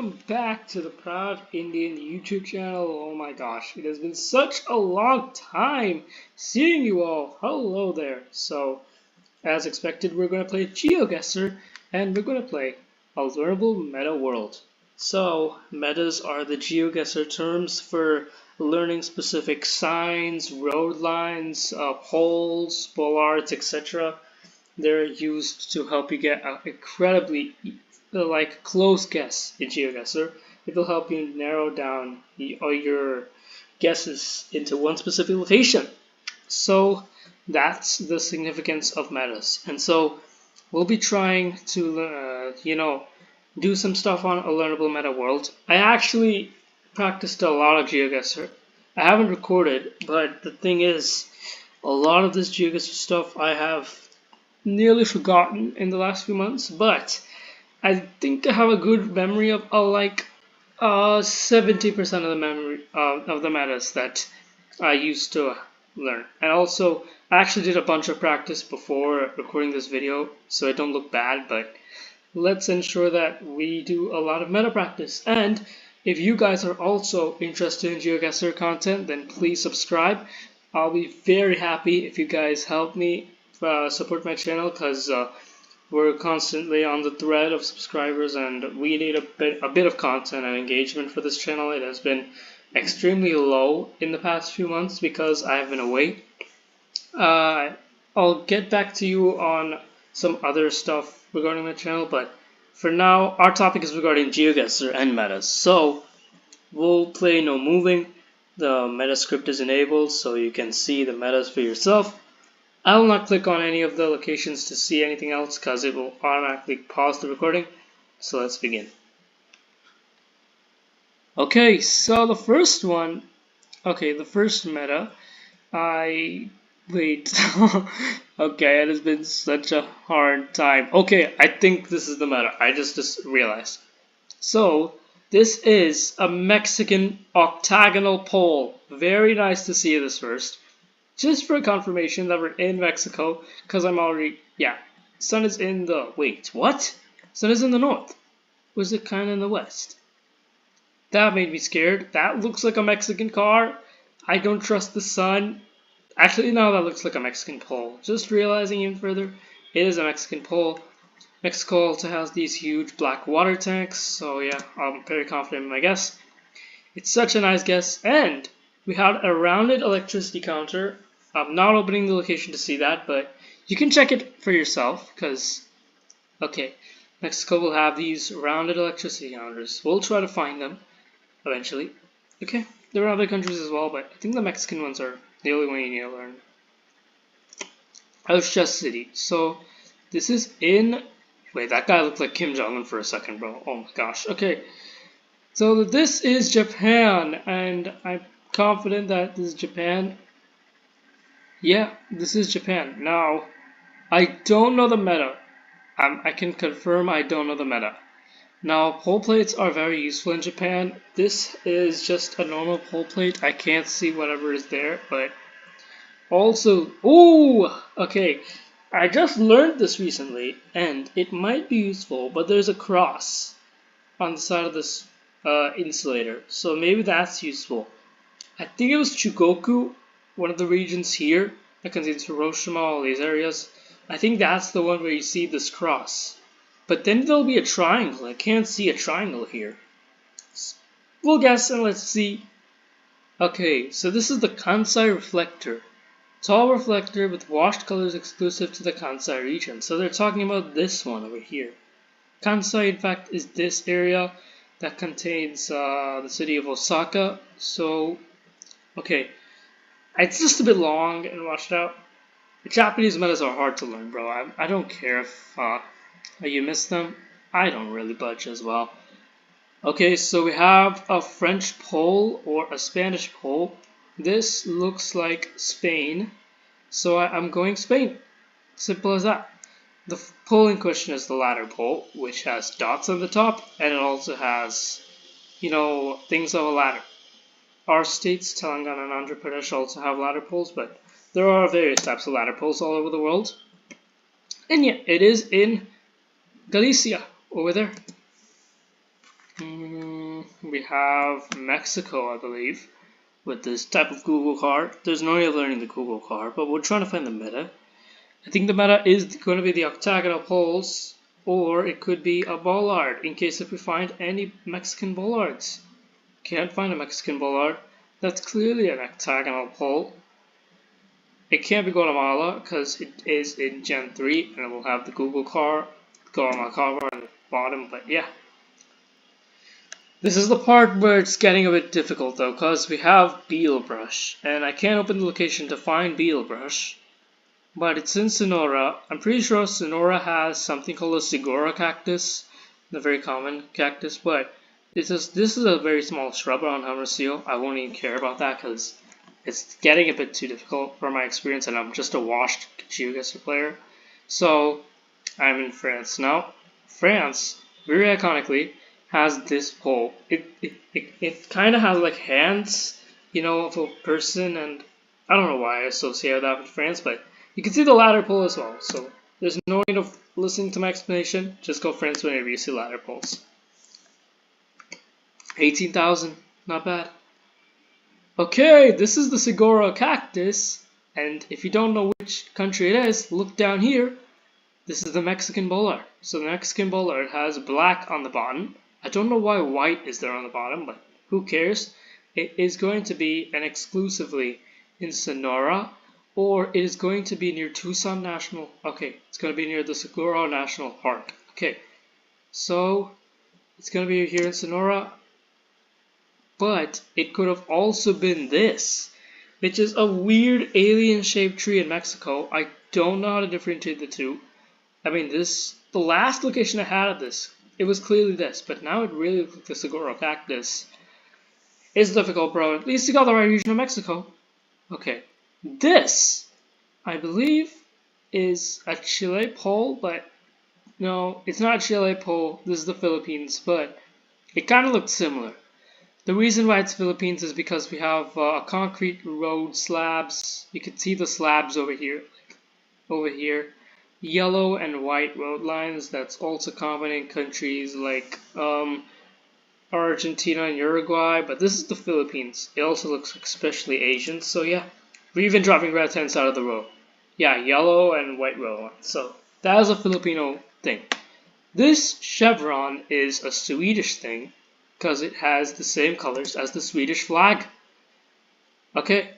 welcome back to the Proud Indian YouTube channel. Oh my gosh, it has been such a long time seeing you all. Hello there. So, as expected, we're going to play Geoguessr, and we're going to play a learnable meta world. So, metas are the Geoguessr terms for learning specific signs, road lines, poles, bollards, etc. They're used to help you get an incredibly close guess in Geoguessr. It will help you narrow down all your guesses into one specific location. So that's the significance of metas. And so we'll be trying to, do some stuff on a learnable meta world. I actually practiced a lot of Geoguessr. I haven't recorded, but the thing is, a lot of this Geoguessr stuff I have nearly forgotten in the last few months, but I think I have a good memory of 70% of the memory of the metas that I used to learn. And also, I actually did a bunch of practice before recording this video, so I don't look bad, but let's ensure that we do a lot of meta practice. And if you guys are also interested in Geoguessr content, then please subscribe. I'll be very happy if you guys help me support my channel, because we're constantly on the thread of subscribers and we need a bit of content and engagement for this channel. It has been extremely low in the past few months because I've been away. I'll get back to you on some other stuff regarding my channel, but for now our topic is regarding Geoguessr and metas. So we'll play no moving. The meta script is enabled so you can see the metas for yourself. I will not click on any of the locations to see anything else because it will automatically pause the recording. So let's begin. Okay, so the first one, the first meta, wait, okay, it has been such a hard time. Okay, I think this is the meta, I just realized. So, this is a Mexican octagonal pole. Very nice to see this first. Just for confirmation that we're in Mexico, because I'm already, sun is in the, wait, what? Sun is in the north. Was it kind of in the west? That made me scared. That looks like a Mexican car. I don't trust the sun. Actually, no, that looks like a Mexican pole. Just realizing even further, it is a Mexican pole. Mexico also has these huge black water tanks, so yeah, I'm very confident in my guess. It's such a nice guess, and we had a rounded electricity counter. I'm not opening the location to see that, but you can check it for yourself, because, Mexico will have these rounded electricity counters. We'll try to find them, eventually. Okay, there are other countries as well, but I think the Mexican ones are the only one you need to learn. Oshia City. So, this is in... Wait, that guy looked like Kim Jong-un for a second, bro. Oh my gosh. Okay, so this is Japan, and I'm confident that this is Japan. Yeah, this is Japan. Now, I don't know the meta. I can confirm I don't know the meta. Now, pole plates are very useful in Japan. This is just a normal pole plate. I can't see whatever is there, but also... Ooh! Okay, I just learned this recently, and it might be useful, but there's a cross on the side of this insulator, so maybe that's useful. I think it was Chugoku, one of the regions here that contains Hiroshima, all these areas. I think that's the one where you see this cross. But then there'll be a triangle. I can't see a triangle here. We'll guess and let's see. Okay, so this is the Kansai reflector. Tall reflector with washed colors exclusive to the Kansai region. So they're talking about this one over here. Kansai, in fact, is this area that contains the city of Osaka. So, okay, it's just a bit long and washed out. The Japanese metas are hard to learn, bro. I don't care if you miss them. I don't really budge as well. Okay, so we have a French pole or a Spanish pole. This looks like Spain, so I'm going Spain. Simple as that. The pole in question is the ladder pole, which has dots on the top, and it also has, things of a ladder. Our states, Telangana and Andhra Pradesh, also have ladder poles, but there are various types of ladder poles all over the world. And yeah, it is in Galicia, over there. we have Mexico, I believe, with this type of Google card. There's no way of learning the Google card, but we're trying to find the meta. I think the meta is going to be the octagonal poles, or it could be a bollard, in case if we find any Mexican bollards. Can't find a Mexican bollard. That's clearly an octagonal pole. It can't be Guatemala, because it is in Gen 3, and it will have the Google car, Guatemala car on the bottom, but yeah. This is the part where it's getting a bit difficult though, because we have Beetle Brush, and I can't open the location to find Beetle Brush. But it's in Sonora. I'm pretty sure Sonora has something called a Segura cactus, the very common cactus, but this is a very small shrub around Hermosillo. I won't even care about that because it's getting a bit too difficult for my experience, and I'm just a washed Geoguessr player. So I'm in France now. France, very iconically, has this pole. It kind of has like hands, of a person, and I don't know why I associate that with France, but you can see the ladder pole as well, so there's no need of listening to my explanation. Just go France whenever you see ladder poles. 18,000, not bad. Okay, this is the Segura cactus, and if you don't know which country it is, look down here. This is the Mexican bollard. So the Mexican bollard has black on the bottom. I don't know why white is there on the bottom, but who cares? It is going to be an exclusively in Sonora, or it is going to be near Tucson National. Okay, it's going to be near the Segura National Park. Okay, so it's going to be here in Sonora, but it could have also been this, which is a weird alien-shaped tree in Mexico. I don't know how to differentiate the two. I mean, the last location I had of this, it was clearly this, but now it really looks like the Segura cactus. It's difficult, bro. At least you got the right region of Mexico. Okay. This, I believe, is a Chile pole, but no, it's not a Chile pole. This is the Philippines, but it kind of looks similar. The reason why it's Philippines is because we have concrete road slabs. You can see the slabs over here, yellow and white road lines. That's also common in countries like Argentina and Uruguay, but this is the Philippines. It also looks especially Asian, so yeah. We're even driving red hand side of the road. Yeah, yellow and white road lines. So that is a Filipino thing. This chevron is a Swedish thing, because it has the same colors as the Swedish flag. Okay.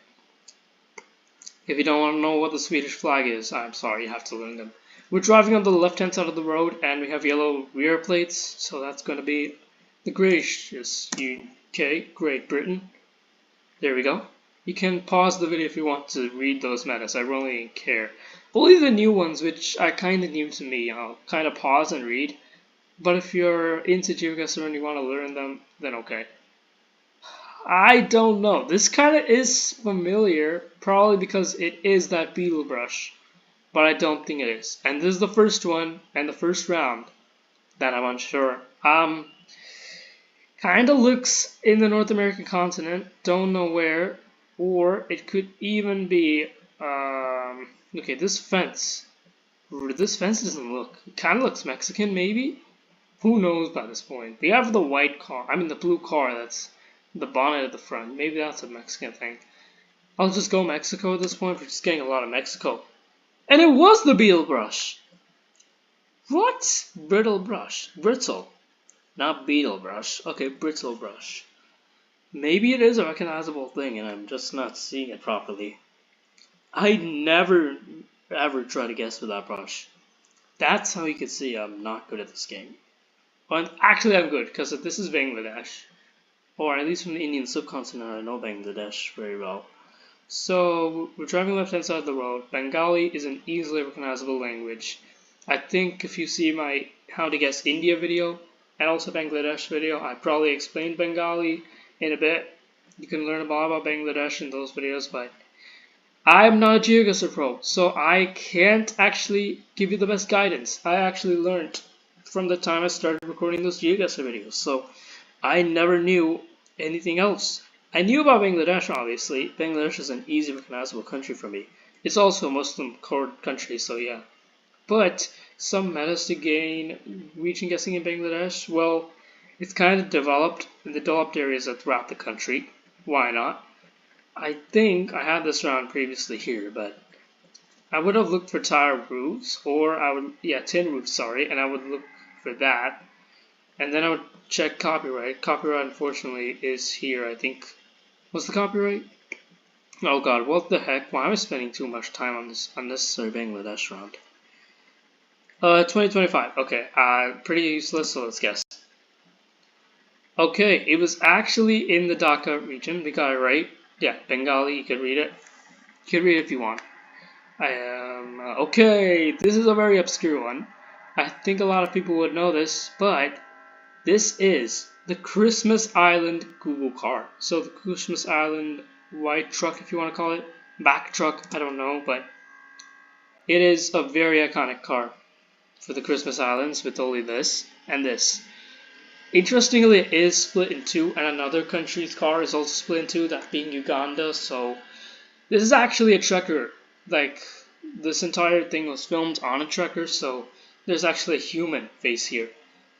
If you don't want to know what the Swedish flag is, I'm sorry, you have to learn them. We're driving on the left-hand side of the road, and we have yellow rear plates, so that's going to be the gracious UK, Great Britain. There we go. You can pause the video if you want to read those metas, I really care. Only the new ones, which are kind of new to me, I'll kind of pause and read. But if you're into Geoguessr and you want to learn them, then okay. I don't know. This kind of is familiar, probably because it is that beetle brush. But I don't think it is. And this is the first one, and the first round, that I'm unsure. Kind of looks in the North American continent, don't know where. Or it could even be, okay, this fence. This fence doesn't look, it kind of looks Mexican maybe? Who knows by this point? We have the white car, the blue car that's the bonnet at the front. Maybe that's a Mexican thing. I'll just go Mexico at this point. We're just getting a lot of Mexico. And it was the beetle brush! What? Brittle brush. Brittle. Not beetle brush. Okay, brittle brush. Maybe it is a recognizable thing and I'm just not seeing it properly. I never ever try to guess with that brush. That's how you can see I'm not good at this game. Well, actually I'm good, because this is Bangladesh. Or at least from the Indian subcontinent, I know Bangladesh very well. So, we're driving left hand side of the road. Bengali is an easily recognizable language. I think if you see my How to Guess India video, and also Bangladesh video, I probably explained Bengali in a bit. You can learn a lot about Bangladesh in those videos, but I'm not a Geoguessr pro, so I can't actually give you the best guidance. I actually learned from the time I started recording those Geoguessr videos, so I never knew anything else. I knew about Bangladesh, obviously. Bangladesh is an easy recognizable country for me. It's also a Muslim country, so yeah. But some metas to gain region guessing in Bangladesh, well, It's kind of developed in the developed areas throughout the country. Why not? I think I had this round previously here, but I would have looked for tire roofs, or tin roofs, sorry, and I would look for that. And then I would check copyright. Copyright, unfortunately, is here, I think. What's the copyright? Oh god, what the heck? Why am I spending too much time on this unnecessary Bangladesh round? 2025. Okay, pretty useless, so let's guess. Okay, it was actually in the Dhaka region. We got it right. Yeah, Bengali, you could read it. You could read it if you want. Okay, this is a very obscure one. I think a lot of people would know this, but this is the Christmas Island Google car. So the Christmas Island white truck, if you want to call it, back truck, I don't know, but it is a very iconic car for the Christmas Islands with only this and this. Interestingly, it is split in two, and another country's car is also split in two, that being Uganda, so this is actually a trekker. Like, this entire thing was filmed on a trekker, so there's actually a human face here.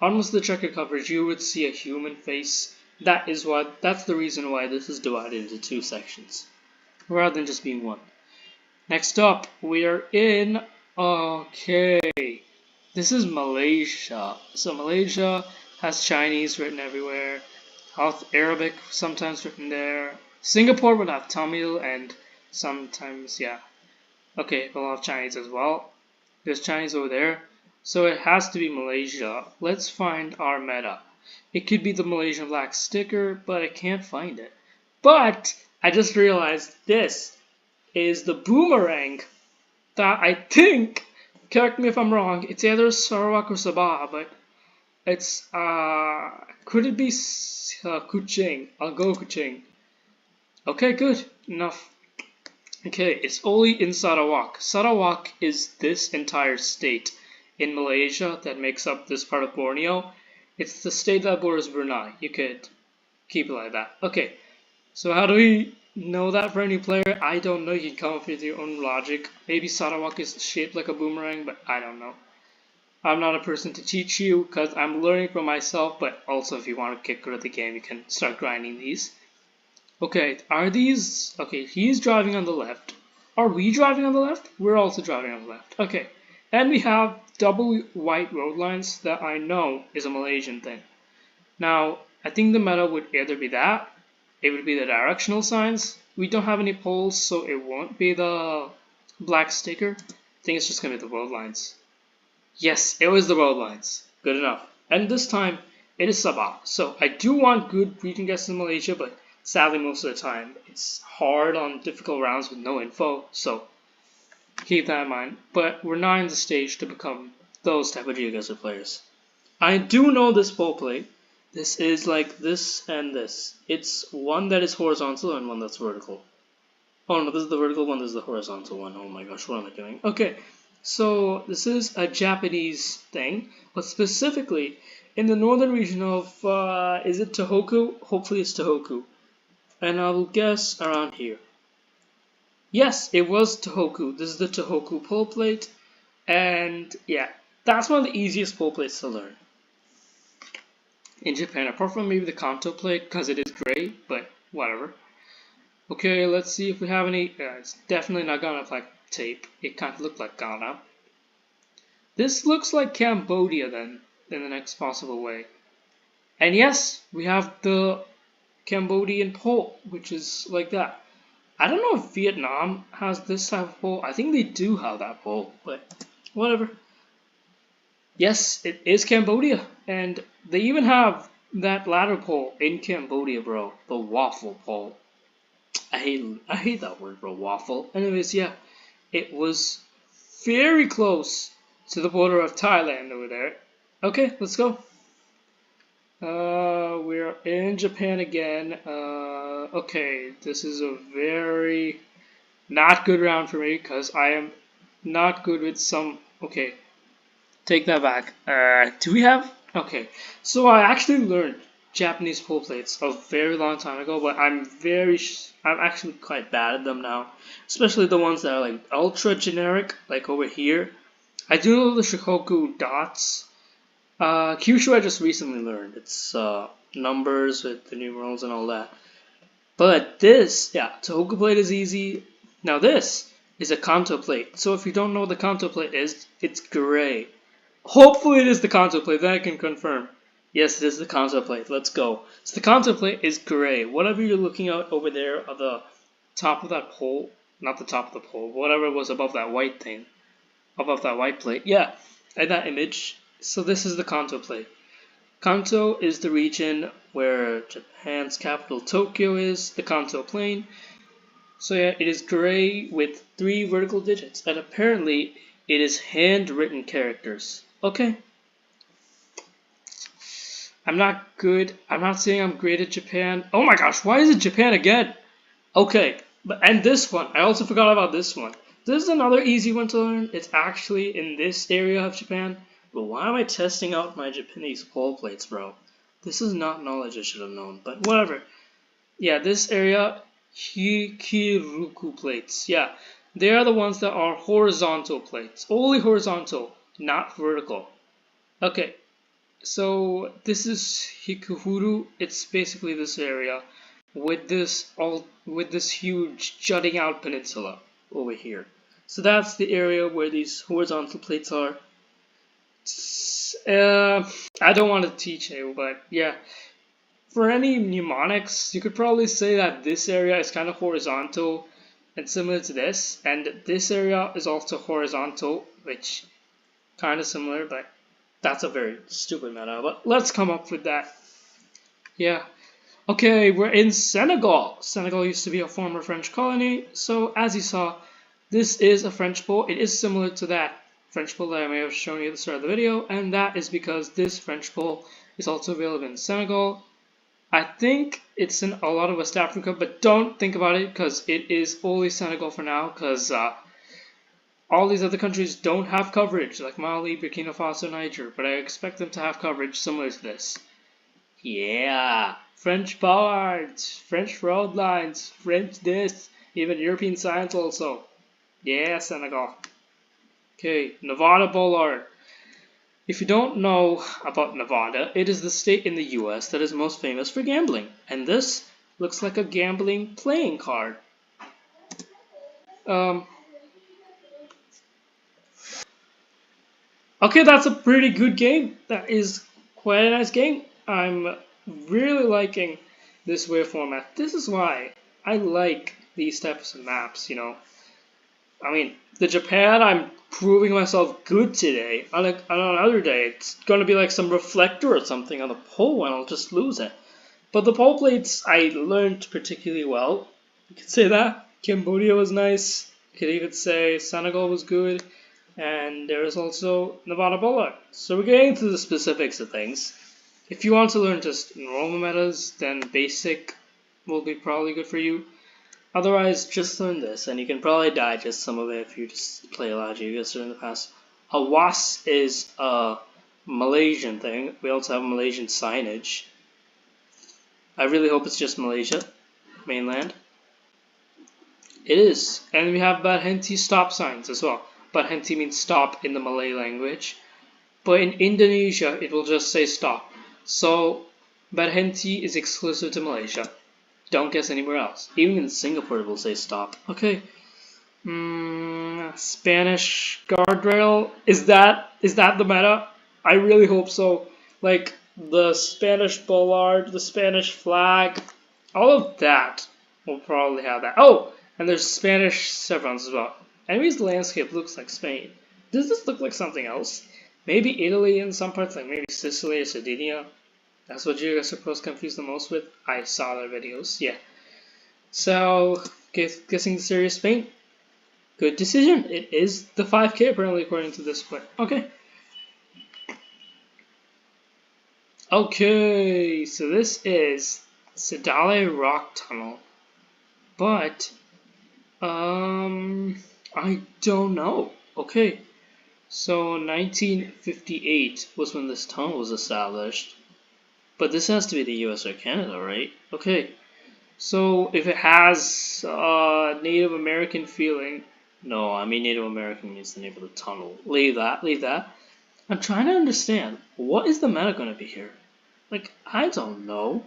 On most of the trekker coverage, you would see a human face. That's the reason why this is divided into two sections, rather than just being one. Next up, we are in, okay, this is Malaysia. So Malaysia has Chinese written everywhere, Arabic sometimes written there. Singapore would have Tamil and sometimes, yeah. Okay, a lot of Chinese as well. There's Chinese over there. So it has to be Malaysia. Let's find our meta. It could be the Malaysian flag sticker, but I can't find it. But I just realized this is the boomerang that I think, correct me if I'm wrong, it's either Sarawak or Sabah, but it's, could it be Kuching? I'll go Kuching. Okay, good. Enough. Okay, it's only in Sarawak. Sarawak is this entire state in Malaysia that makes up this part of Borneo. It's the state that borders Brunei. You could keep it like that. Okay, so how do we know that for any player? I don't know. You can come up with your own logic. Maybe Sarawak is shaped like a boomerang, but I don't know. I'm not a person to teach you because I'm learning from myself, but also if you want to get good at the game, you can start grinding these. Okay, are these... Okay, he's driving on the left. Are we driving on the left? We're also driving on the left. Okay, and we have double white road lines that I know is a Malaysian thing. Now, I think the meta would either be that, it would be the directional signs. We don't have any poles, so it won't be the black sticker. I think it's just going to be the road lines. Yes, it was the road lines. Good enough. And this time, it is Sabah. So I do want good region guesses in Malaysia, but sadly most of the time, it's hard on difficult rounds with no info, so keep that in mind. But we're not in the stage to become those type of Geoguessr players. I do know this pole plate. This is like this and this. It's one that is horizontal and one that's vertical. Oh no, this is the vertical one, this is the horizontal one. Oh my gosh, what am I doing? Okay, so this is a Japanese thing, but specifically in the northern region of, is it Tohoku? Hopefully it's Tohoku. And I will guess around here. Yes, it was Tohoku. This is the Tohoku pole plate. And yeah, that's one of the easiest pole plates to learn in Japan, apart from maybe the Kanto plate, because it is gray, but whatever. Okay, let's see if we have any. It's definitely not Ghana flag tape. It kind of looked like Ghana. This looks like Cambodia then, in the next possible way. And yes, we have the Cambodian pole, which is like that. I don't know if Vietnam has this type of pole. I think they do have that pole, but whatever. Yes, it is Cambodia, and they even have that ladder pole in Cambodia, bro. The waffle pole. I hate that word, bro. Waffle. Anyways, yeah, it was very close to the border of Thailand over there. Okay, let's go. We're in Japan again. Okay, this is a very not good round for me because I am not good with some. Okay, take that back. Do we have? Okay, so I actually learned Japanese pole plates a very long time ago, but I'm actually quite bad at them now, especially the ones that are like ultra generic, like over here. I do know the Shikoku dots. Kyushu I just recently learned. It's numbers with the numerals and all that. But this, yeah, Tohoku plate is easy. Now this is a Kanto plate. So if you don't know what the Kanto plate is, it's gray. Hopefully it is the Kanto plate, then I can confirm. Yes, it is the Kanto plate. Let's go. So the Kanto plate is gray. Whatever you're looking at over there at the top of that pole, not the top of the pole, whatever was above that white thing, above that white plate. Yeah, and that image. So this is the Kanto plate. Kanto is the region where Japan's capital Tokyo is, the Kanto plain. So yeah, it is gray with 3 vertical digits, and apparently it is handwritten characters. Okay. I'm not good. I'm not saying I'm great at Japan. Oh my gosh, why is it Japan again? Okay, and this one, I also forgot about this one. This is another easy one to learn. It's actually in this area of Japan. But why am I testing out my Japanese pole plates, bro? This is not knowledge I should have known, but whatever. Yeah, this area, Hikiruku plates. Yeah, they are the ones that are horizontal plates. Only horizontal, not vertical. Okay, so this is Hikuhuru. It's basically this area with this huge jutting out peninsula over here. So that's the area where these horizontal plates are. I don't want to teach you, but yeah. For any mnemonics, you could probably say that this area is kind of horizontal and similar to this, and this area is also horizontal, which kind of similar, but that's a very stupid meta. But let's come up with that. Yeah. Okay, we're in Senegal. Senegal used to be a former French colony, so as you saw, this is a French pole. It is similar to that French pole that I may have shown you at the start of the video, and that is because this French pole is also available in Senegal. I think it's in a lot of West Africa, but don't think about it because it is only Senegal for now because all these other countries don't have coverage like Mali, Burkina Faso, Niger, but I expect them to have coverage similar to this. Yeah, French bollards, French road lines, French this, even European science also. Yeah, Senegal. Okay, Nevada bollard. If you don't know about Nevada, it is the state in the US that is most famous for gambling. And this looks like a gambling playing card. Okay, that's a pretty good game. That is quite a nice game. I'm really liking this way of format. This is why I like these types of maps, you know. I mean, the Japan, I'm proving myself good today. On another day, it's going to be like some reflector or something on the pole and I'll just lose it. But the pole plates, I learned particularly well. You could say that. Cambodia was nice. You could even say Senegal was good. And there's also Nevada Bollard. So we're getting into the specifics of things. If you want to learn just normal metas, then basic will be probably good for you. Otherwise, just learn this, and you can probably digest some of it if you just play a lot of Geoguessr in the past. Hawas is a Malaysian thing. We also have Malaysian signage. I really hope it's just Malaysia, mainland. It is. And we have Berhenti stop signs as well. Berhenti means stop in the Malay language. But in Indonesia, it will just say stop. So, Berhenti is exclusive to Malaysia. Don't guess anywhere else. Even in Singapore, it will say stop. Okay. Spanish guardrail. Is that the meta? I really hope so. Like, the Spanish bollard, the Spanish flag, all of that will probably have that. Oh, and there's Spanish chevrons as well. Enemy's landscape looks like Spain. Does this look like something else? Maybe Italy in some parts, like maybe Sicily or Sardinia. That's what Geoguessr pros confused the most with. I saw their videos, yeah. So, guessing the series Spain. Good decision. It is the 5K apparently according to this play. Okay. Okay, so this is Sedale Rock Tunnel. But, I don't know. Okay. So 1958 was when this tunnel was established. But this has to be the US or Canada, right? Okay. So if it has Native American feeling, no, I mean Native American means the name of the tunnel. Leave that. I'm trying to understand, what is the meta going to be here? Like, I don't know.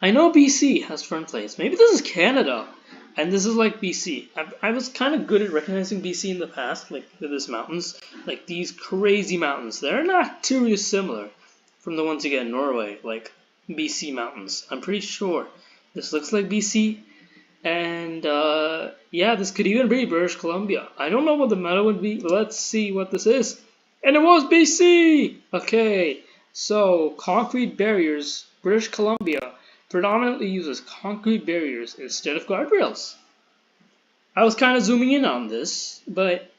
I know BC has fern plates. Maybe this is Canada, and this is like BC. I was kind of good at recognizing BC in the past, like these mountains, like these crazy mountains. They're not too dissimilar from the ones you get in Norway, like BC mountains. I'm pretty sure this looks like BC, and yeah, this could even be British Columbia. I don't know what the meta would be. Let's see what this is. And it was BC! Okay, so concrete barriers, British Columbia predominantly uses concrete barriers instead of guardrails. I was kind of zooming in on this, but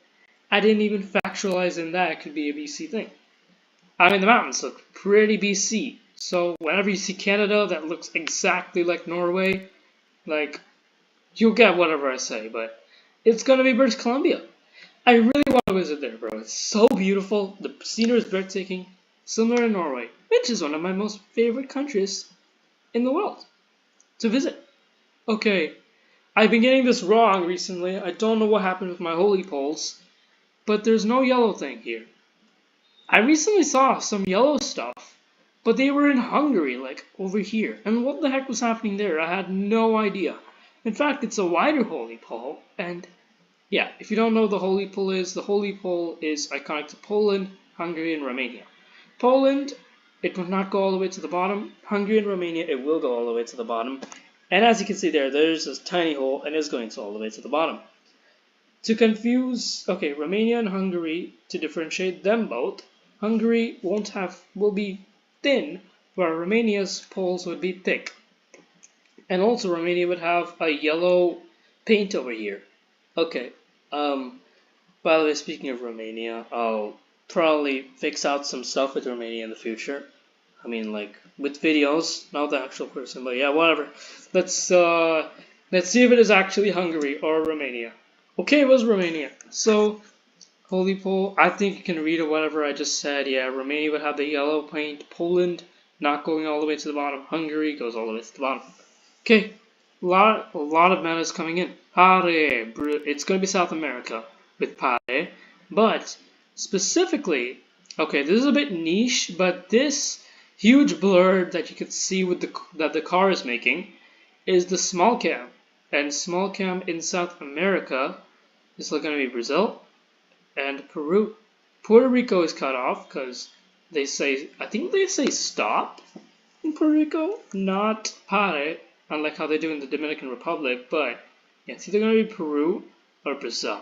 I didn't even factualize in that it could be a BC thing. I mean, the mountains look pretty BC, so whenever you see Canada that looks exactly like Norway, like, you'll get whatever I say, but it's gonna be British Columbia. I really want to visit there, bro. It's so beautiful. The scenery is breathtaking, similar to Norway, which is one of my most favorite countries in the world to visit. Okay, I've been getting this wrong recently. I don't know what happened with my holy poles, but there's no yellow thing here. I recently saw some yellow stuff, but they were in Hungary, like over here. And what the heck was happening there? I had no idea. In fact, it's a wider holy pole, and yeah, if you don't know what the holy pole is iconic to Poland, Hungary, and Romania. Poland, it will not go all the way to the bottom. Hungary and Romania, it will go all the way to the bottom. And as you can see there, there's this tiny hole and it's going all the way to the bottom. To confuse, okay, Romania and Hungary, to differentiate them both, Hungary will be thin, where Romania's poles would be thick. And also Romania would have a yellow paint over here. Okay, by the way, speaking of Romania, I'll probably fix out some stuff with Romania in the future. I mean, like, with videos, not the actual person, but yeah, whatever. Let's see if it is actually Hungary or Romania. Okay, it was Romania. So, holy pole, I think you can read it, whatever I just said. Yeah, Romania would have the yellow paint. Poland, not going all the way to the bottom. Hungary goes all the way to the bottom. Okay, a lot of metas coming in. Pare, it's going to be South America with Pare, but specifically, okay, this is a bit niche, but this huge blur that you can see with that the car is making is the small cam, and small cam in South America is going to be Brazil and Peru. Puerto Rico is cut off because I think they say stop in Puerto Rico, not Pare, unlike how they do in the Dominican Republic, but yeah, it's either going to be Peru or Brazil.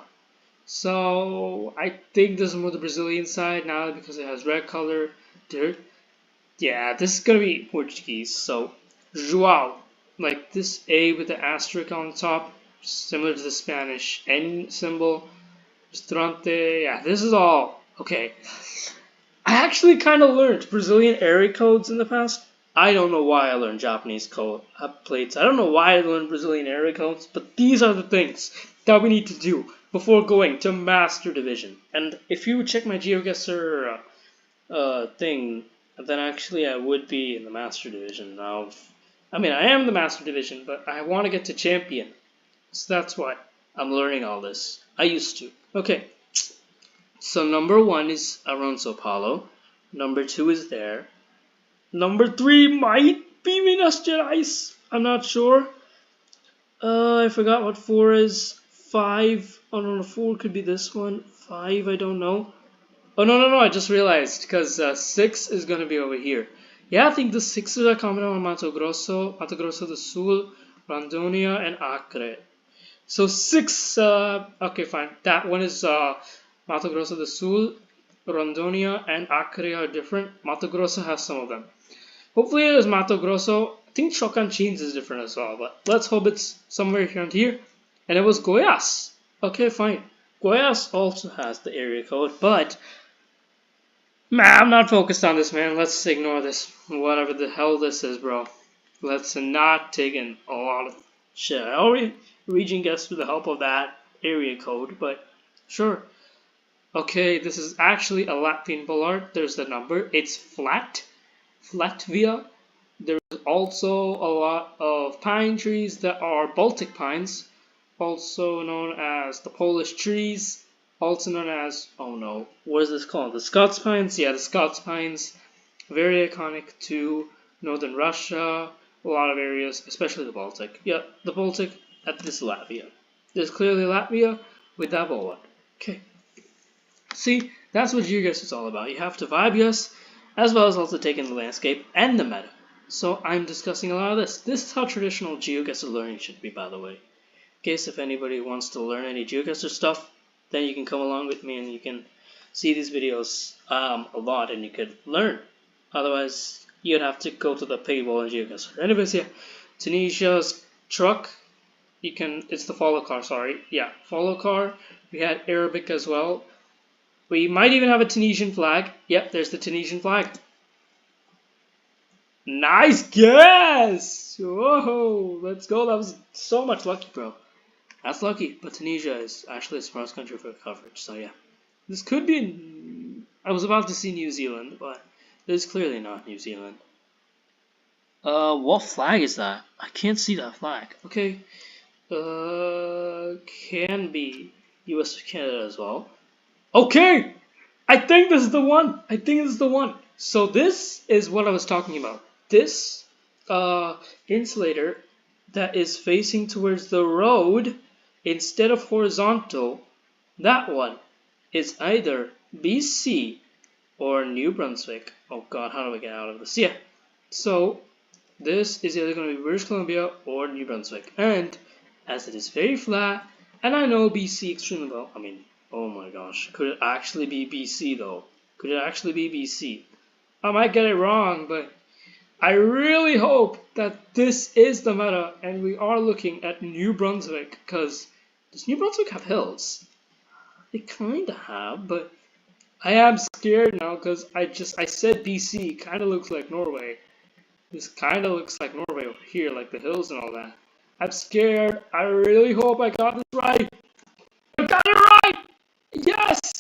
So I think this is more the Brazilian side now because it has red color dirt. Yeah, this is going to be Portuguese. So João, like this A with the asterisk on the top, similar to the Spanish N symbol. Restaurante, yeah, this is all okay. I actually kind of learned Brazilian area codes in the past. I don't know why I learned Japanese plates. I don't know why I learned Brazilian area codes, but these are the things that we need to do before going to Master Division. And if you check my Geoguessr thing, then actually I would be in the Master Division now. I mean, I am the Master Division, but I want to get to Champion. So that's why I'm learning all this. I used to. Okay. So number 1 is Alonso Paulo. Number 2 is there. Number 3 might be Minas Gerais. I'm not sure. I forgot what 4 is. 5. Oh no, 4 could be this one. 5, I don't know. Oh no, I just realized because 6 is going to be over here. Yeah, I think the 6s are coming out on Mato Grosso do Sul, Rondônia, and Acre. So 6, okay, fine. That one is Mato Grosso do Sul, Rondônia, and Acre are different. Mato Grosso has some of them. Hopefully it is Mato Grosso. I think Tocantins is different as well, but let's hope it's somewhere around here. And it was Goiás. Okay, fine. Goiás also has the area code, but man, I'm not focused on this, man. Let's ignore this. Whatever the hell this is, bro. Let's not take in a lot of shit. I already region guessed with the help of that area code, but sure. Okay, this is actually a Latvian bollard. There's the number. It's flat. Latvia. There's also a lot of pine trees that are Baltic pines, also known as the Polish trees. also known as, oh no, what is this called? The Scots Pines? Yeah, the Scots Pines. Very iconic to northern Russia, a lot of areas, especially the Baltic. Yeah, the Baltic, this is Latvia. This is clearly Latvia with that bullet. Okay. See, that's what Geoguessr is all about. You have to vibe guess, as well as also take in the landscape and the meta. So I'm discussing a lot of this. This is how traditional Geoguessr learning should be, by the way. In case if anybody wants to learn any Geoguessr stuff, then you can come along with me and you can see these videos a lot and you could learn. Otherwise, you'd have to go to the paywall in Geoguessr. Anyways, yeah, Tunisia's truck. It's the follow car. Sorry, yeah, follow car. We had Arabic as well. We might even have a Tunisian flag. Yep, there's the Tunisian flag. Nice guess! Whoa, let's go. That was so much lucky, bro. That's lucky, but Tunisia is actually the smartest country for coverage, so yeah. This could be... I was about to see New Zealand, but this is clearly not New Zealand. What flag is that? I can't see that flag. Okay. Can be US or Canada as well. Okay! I think this is the one! I think this is the one! So this is what I was talking about. This insulator that is facing towards the road instead of horizontal, that one is either BC or New Brunswick. Oh god, how do I get out of this? Yeah. So this is either going to be British Columbia or New Brunswick. And as it is very flat, and I know BC extremely well, I mean, oh my gosh, could it actually be BC though? Could it actually be BC? I might get it wrong, but I really hope that this is the meta and we are looking at New Brunswick, because does New Brunswick have hills? They kinda have, but I am scared now because I said BC, kinda looks like Norway. This kinda looks like Norway over here, like the hills and all that. I'm scared. I really hope I got this right. I got it right! Yes!